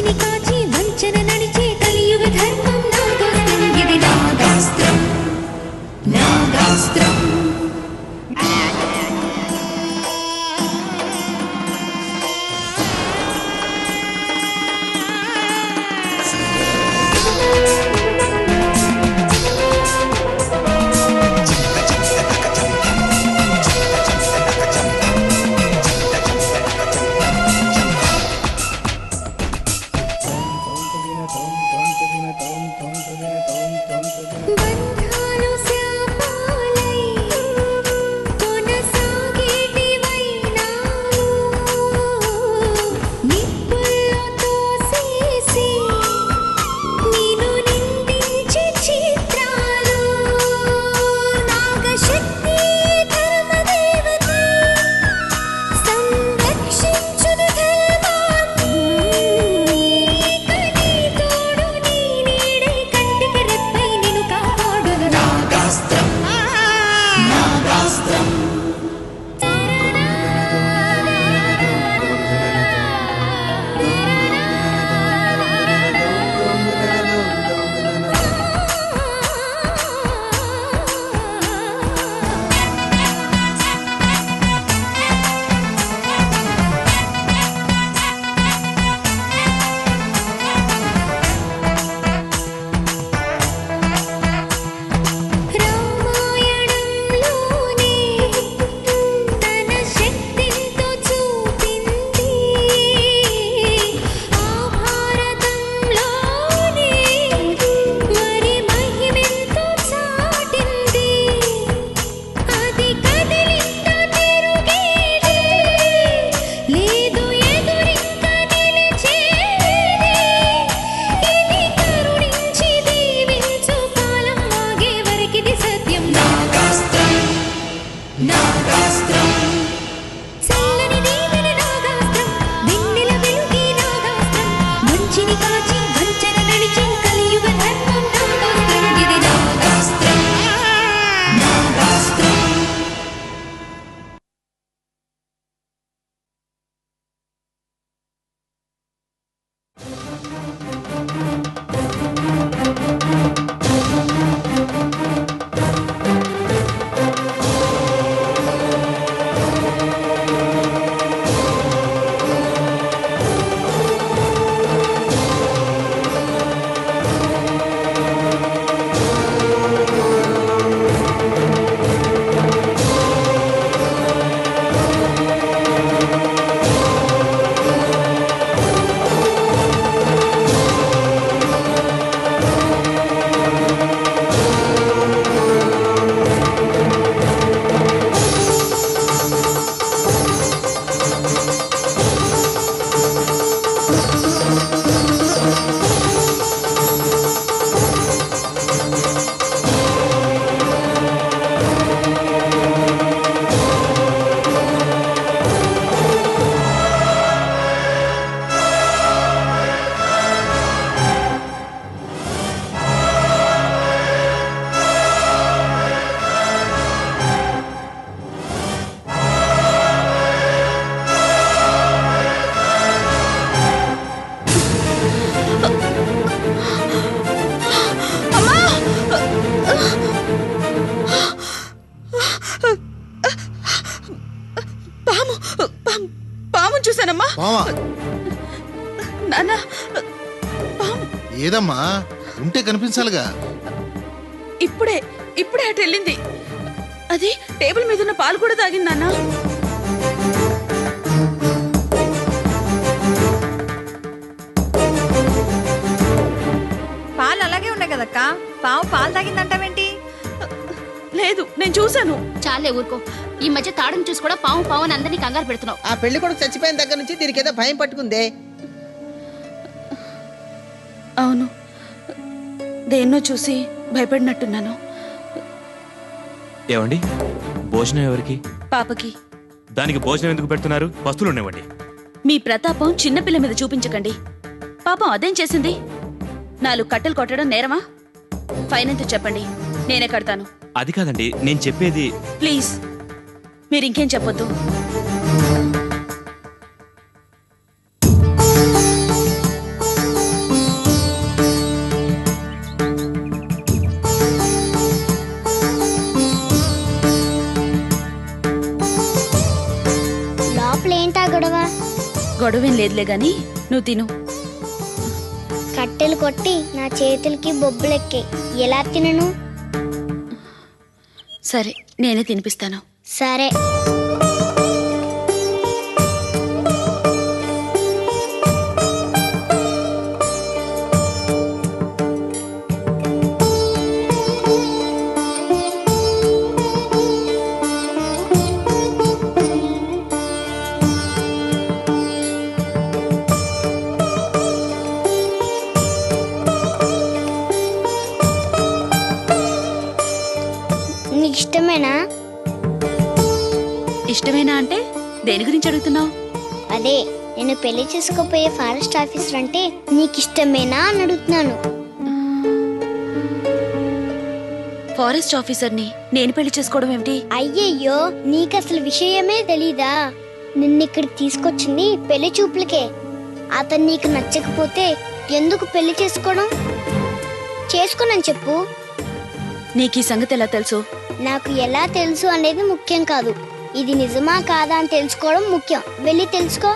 మంచిని కాచి వంచన నడిచే కలియుగ ధర్మం నాగాస్త్రం ఇది నాగాస్త్రం నాగాస్త్రం ఏదమ్మా ఉంటే కనిపించాలిగా. ఇప్పుడే అటు వెళ్ళింది. అది టేబుల్ మీద ఉన్న పాలు కూడా తాగింది నాన్న. పాలు అలాగే ఉన్నాయి కదక్క. పావు పాలు తాగిందంటావేంటి? లేదు, నేను చూశాను. చాలే ఊరుకో. ఈ మధ్య తాడును చూసి కూడా పావు పావు అని అందరినీ కంగారు పెడుతున్నావు. ఆ పెళ్లి కొడుకు చచ్చిపోయిన దగ్గర నుంచి దీనికి ఏదో భయం పట్టుకుందే. అవును, దేన్నో చూసి భయపడినట్టున్నాను. ఏమండి, భోజనం ఎవరికి? పాపకి. దానికి భోజనం ఎందుకు పెడుతున్నారు? వస్తువులు ఉండేవండి. మీ ప్రతాపం చిన్నపిల్ల మీద చూపించకండి. పాపం అదేం చేసింది? 4 కట్టెలు కొట్టడం నేరమా? ఫైన్ ఎంత చెప్పండి, నేనే కడతాను. అది కాదండి, నేను చెప్పేది. ప్లీజ్, మీరు ఇంకేం చెప్పొద్దు. గొడవేం లేదులే గాని నువ్వు తిను. కట్టెలు కొట్టి నా చేతులకి బొబ్బులెక్కాయి, ఎలా తినను? సరే నేనే తినిపిస్తాను. సరే. నీకు ఇష్టమేనా? ఇష్టమేనా అంటే దేని గురించి అడుగుతున్నావు? అదే, నేను పెళ్లి చేసుకోపోయే ఫారెస్ట్ ఆఫీసర్ అంటే నీకు ఇష్టమేనా అని అడుగుతున్నాను. ఫారెస్ట్ ఆఫీసర్ని నేను పెళ్లి చేసుకోవడం ఏమిటి? అయ్యయ్యో, నీకు అసలు విషయమే తెలీదా? నిన్నిక్కడికి తీసుకొచ్చింది పెళ్లి చూపులకే. అతను నీకు నచ్చకపోతే ఎందుకు పెళ్లి చేసుకోవడం? చేసుకోనని చెప్పు. నీకు ఈ సంగతి ఎలా తెలుసు? నాకు ఎలా తెలుసు అనేది ముఖ్యం కాదు, ఇది నిజమా కాదా అని తెలుసుకోవడం ముఖ్యం. వెళ్ళి తెలుసుకో.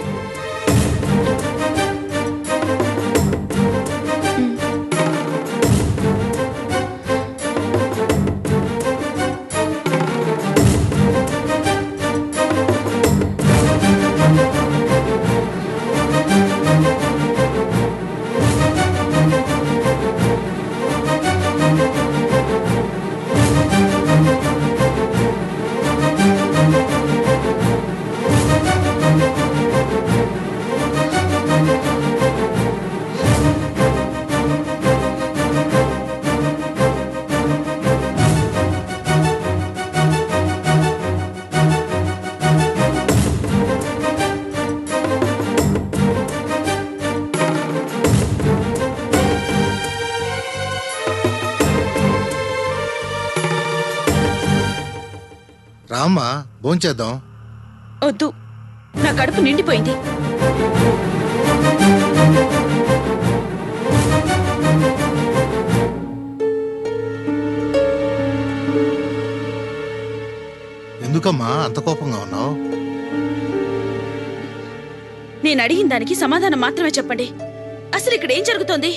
రామ్మా భోంచేద్దాం. వద్దు, నా కడుపు నిండిపోయింది. ఎందుకమ్మా అంత కోపంగా ఉన్నావు? నేను అడిగిన దానికి సమాధానం మాత్రమే చెప్పండి. అసలు ఇక్కడ ఏం జరుగుతోంది?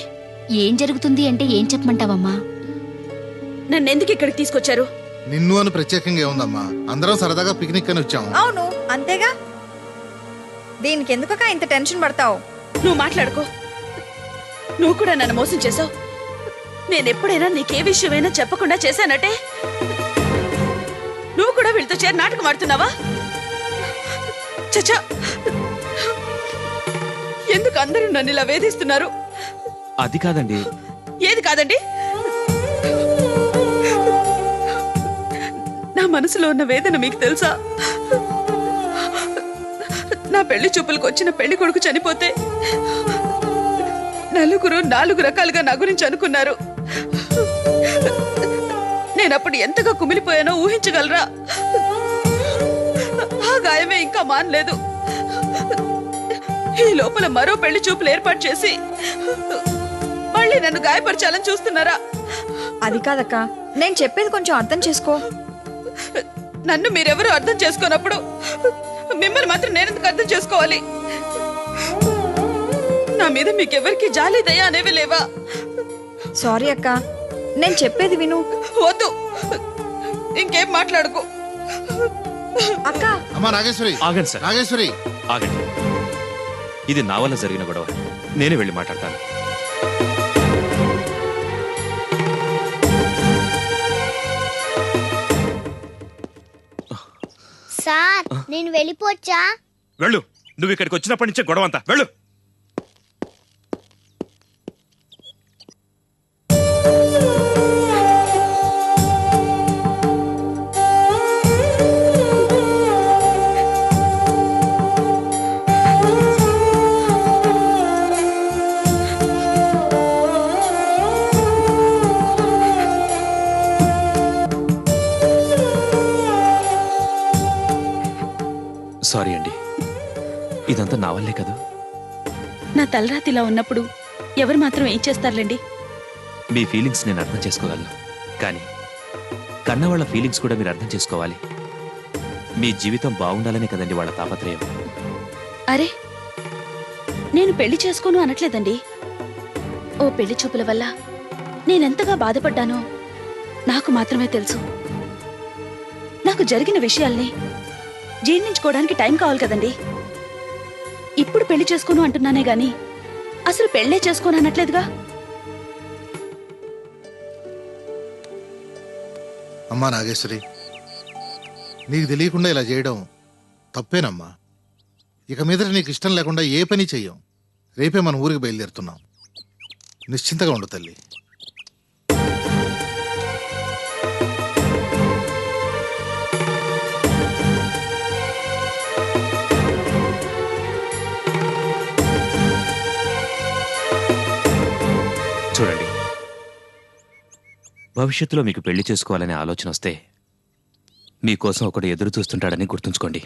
ఏం జరుగుతుంది అంటే ఏం చెప్పమంటావమ్మా? నన్నెందుకు ఇక్కడికి తీసుకొచ్చారు? నిన్ను అని ప్రత్యేకంగా ఏముందమ్మా, అందరం సరదాగా పిక్నిక్ అని వచ్చాము. అవును అంతేగా, దీనికి ఎందుకక్క ఇంత టెన్షన్ పడతావు? నువ్వు మాట్లాడుకో. నువ్వు కూడా నన్ను మోసం చేసావు. నేనెప్పుడైనా నీకే విషయమైనా చెప్పకుండా చేశానటే నువ్వు కూడా వీళ్ళతో చేరి నాటకం ఆడుతున్నావా? చచ్చా, ఎందుకు అందరూ నన్ను ఇలా వేధిస్తున్నారు? అది కాదండి. ఏది కాదండి? నా మనసులో ఉన్న వేదన మీకు తెలుసా? నా పెళ్లి చూపులకు వచ్చిన పెళ్లి కొడుకు చనిపోతే నలుగురు 4 రకాలుగా నా గురించి అనుకున్నారు. నేనప్పుడు ఎంతగా కుమిలిపోయానో ఊహించగలరా? ఆ గాయమే ఇంకా మానలేదు. ఈ లోపల మరో పెళ్లి చూపులు ఏర్పాటు చేసి మళ్ళీ నన్ను గాయపరచాలని చూస్తున్నారా? అది కాదక్క, నేను చెప్పేది కొంచెం అర్థం చేసుకో. నన్ను మీరెవరూ అర్థం చేసుకోనప్పుడు మిమ్మల్ని మాత్రం నేనెందుకు అర్థం చేసుకోవాలి? నా మీద మీకెవరికి జాలి దయ అనేవి లేవా? సారీ అక్క, నేను చెప్పేది విను. వద్దు, ఇంకేం మాట్లాడుకో. అక్క. అమ్మా నాగేశ్వరి. ఆగండి సార్. నాగేశ్వరి ఆగండి. ఇది నా వల్ల జరిగిన గొడవ. నేనే వెళ్ళి మాట్లాడతాను. సార్, నేను వెళ్ళిపోవచ్చా? వెళ్ళు. నువ్వు ఇక్కడికి వచ్చినప్పటి నుంచే గొడవ అంతా. వెళ్ళు. సారీ అండి, ఇదంతా నా వల్లే కదా. నా తలరాతిలా ఉన్నప్పుడు ఎవరు మాత్రం ఏం చేస్తారులేండి? మీ ఫీలింగ్స్ నేను అర్థం చేసుకోగలను, కానీ కన్నవాళ్ల ఫీలింగ్స్ కూడా మీరు అర్థం చేసుకోవాలి. మీ జీవితం బాగుండాలనే కదండి వాళ్ళ తాపత్రయం. అరే, నేను పెళ్లి చేసుకోను అనట్లేదండి. ఓ పెళ్లి చూపుల వల్ల నేనెంతగా బాధపడ్డానో నాకు మాత్రమే తెలుసు. నాకు జరిగిన విషయాల్ని జీర్ణించుకోవడానికి టైం కావాలి కదండి. ఇప్పుడు పెళ్లి చేసుకోను అంటున్నానే గాని అసలు పెళ్లే చేసుకోను అనట్లేదుగా. అమ్మా నాగేశ్వరి, నీకు తెలియకుండా ఇలా చేయడం తప్పేనమ్మా. ఇక మీద నీకు ఇష్టం లేకుండా ఏ పని చెయ్యం. రేపే మన ఊరికి బయలుదేరుతున్నాం. నిశ్చింతగా ఉండు తల్లి. చూడండి, భవిష్యత్తులో మీకు పెళ్లి చేసుకోవాలనే ఆలోచన వస్తే మీకోసం ఒకడు ఎదురు చూస్తుంటాడని గుర్తుంచుకోండి.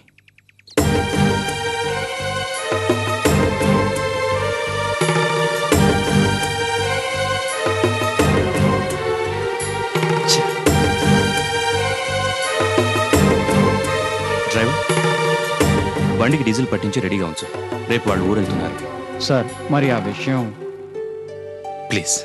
డ్రైవర్, బండికి డీజిల్ పట్టించి రెడీగా ఉంచు. రేపు వాళ్ళు ఊరెళ్తున్నారు. సార్, మరి ఆ విషయం ప్లీజ్.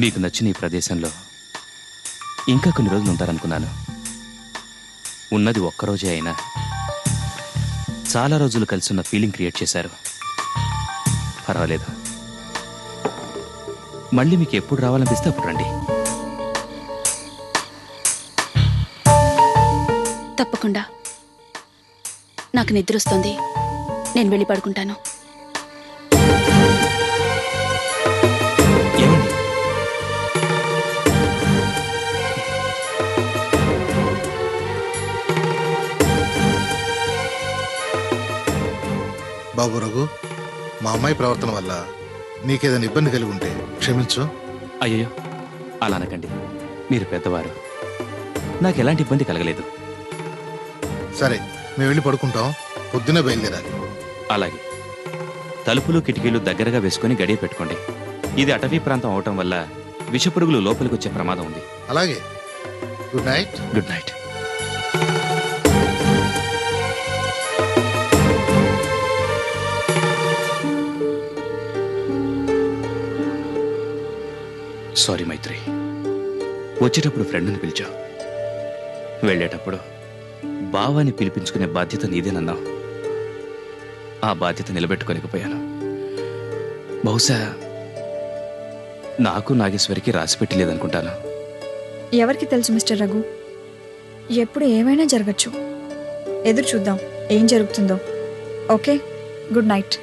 మీకు నచ్చిన ఈ ప్రదేశంలో ఇంకా కొన్ని రోజులు ఉంటారనుకున్నాను. ఉన్నది ఒక్కరోజే అయినా చాలా రోజులు కలిసి ఉన్న ఫీలింగ్ క్రియేట్ చేశారు. పర్వాలేదు, మళ్ళీ మీకు ఎప్పుడు రావాలనిపిస్తే అప్పుడు రండి. తప్పకుండా. నాకు నిద్ర వస్తుంది, నేను వెళ్ళి పడుకుంటాను. ఏమండి? బాబు రఘు, మా అమ్మాయి ప్రవర్తన వల్ల నీకేదైనా ఇబ్బంది కలిగి ఉంటే క్షమించు. అయ్యో, అలా అనకండి. మీరు పెద్దవారు, నాకు ఎలాంటి ఇబ్బంది కలగలేదు. సరే, మేము వెళ్ళి పడుకుంటాం. పొద్దునే బయలుదేరాలి. అలాగే. తలుపులు కిటికీలు దగ్గరగా వేసుకుని గడియ పెట్టుకోండి. ఇది అటవీ ప్రాంతం అవటం వల్ల విషపురుగులు లోపలికి వచ్చే ప్రమాదం ఉంది. అలాగే. Good night. Good night. Sorry Maitri, వచ్చేటప్పుడు ఫ్రెండ్ని పిలిచావు, వెళ్ళేటప్పుడు బావాని పిలిపించుకునే బాధ్యత నీదేనన్నావు. ఆ బాధ్యత నిలబెట్టుకోలేకపోయాను. బహుశా నాకు నాగేశ్వరికి రాసిపెట్టి లేదనుకుంటాను. ఎవరికి తెలుసు మిస్టర్ రఘు, ఎప్పుడు ఏమైనా జరగచ్చు. ఎదురు చూద్దాం ఏం జరుగుతుందో. Okay, good night.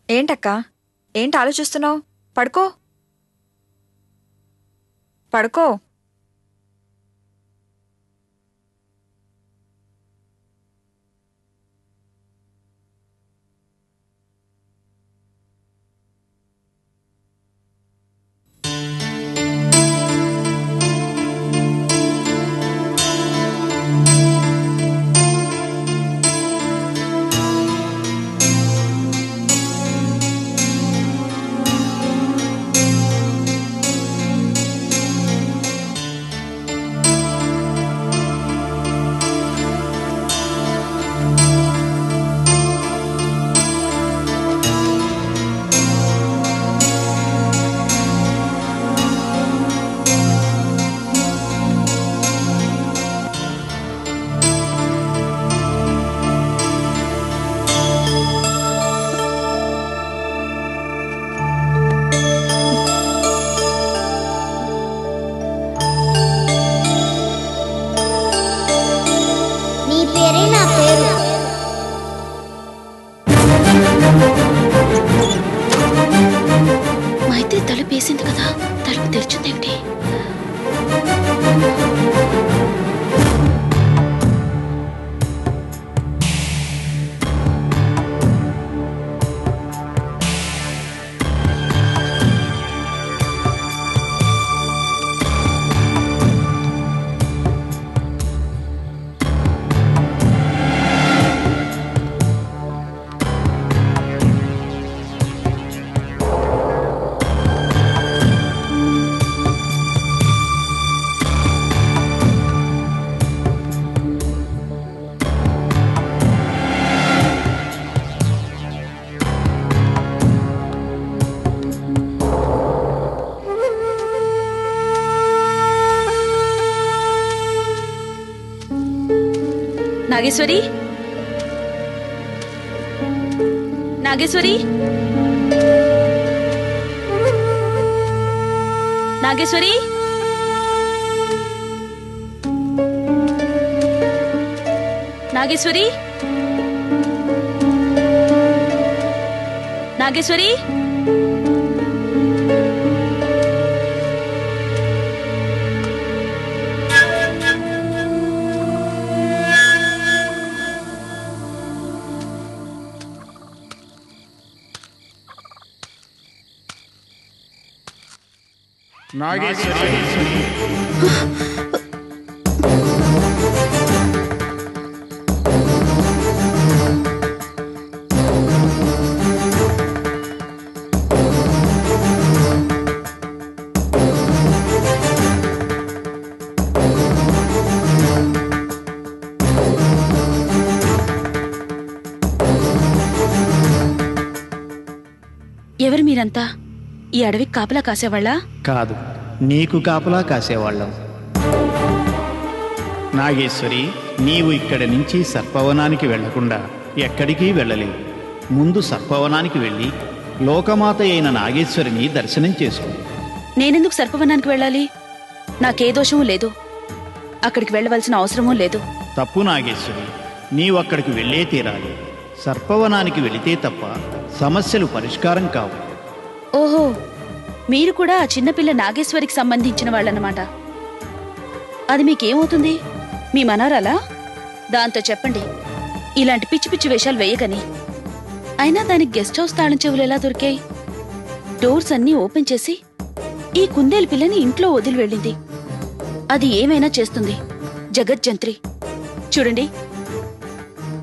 ఏంటక్క, ఏంటి ఆలోచిస్తున్నావు? పడుకో పడుకో. తలుపు వేసింది కదా, తలుపు తెరిచిందేమిటి? నాగేశ్వరి, నాగేశ్వరి, నాగేశ్వరి, నాగేశ్వరి, నాగేశ్వరి, ఎవరు మీరంతా? ఈ అడవికి కాపలా కాసేవాళ్ళా? కాదు, నీకు కాపలా కాసేవాళ్ళం. నాగేశ్వరి, నీవు ఇక్కడి నుంచి సర్పవనానికి వెళ్లకుండా ఎక్కడికి వెళ్ళలేవు. ముందు సర్పవనానికి వెళ్ళి లోకమాత అయిన నాగేశ్వరిని దర్శనం చేసుకో. నేనెందుకు సర్పవనానికి వెళ్ళాలి? నాకే దోషమూ లేదు, అక్కడికి వెళ్ళవలసిన అవసరమూ లేదు. తప్పు నాగేశ్వరి, నీవు అక్కడికి వెళ్ళే తీరాలి. సర్పవనానికి వెళితే తప్ప సమస్యలు పరిష్కారం కావు. ఓహో, మీరు కూడా ఆ చిన్నపిల్ల నాగేశ్వరికి సంబంధించిన వాళ్ళన్నమాట. అది మీకేమవుతుంది? మీ మనవరాలా? దాంతో చెప్పండి ఇలాంటి పిచ్చి పిచ్చి వేషాలు వేయగని. అయినా దానికి గెస్ట్ హౌస్ తాళం చెవులు ఎలా దొరికాయి? డోర్స్ అన్నీ ఓపెన్ చేసి ఈ కుందేలు పిల్లని ఇంట్లో వదిలి వెళ్ళింది. అది ఏమైనా చేస్తుంది, జగజ్జంత్రి. చూడండి,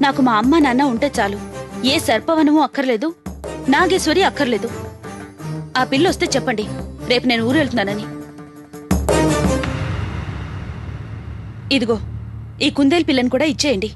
నాకు మా అమ్మ నాన్న ఉంటే చాలు. ఏ సర్పవనమూ అక్కర్లేదు, నాగేశ్వరి అక్కర్లేదు. ఆ పిల్ల వస్తే చెప్పండి రేపు నేను ఊరు వెళ్తున్నానని. ఇదిగో ఈ కుందేలు పిల్లని కూడా ఇచ్చేయండి.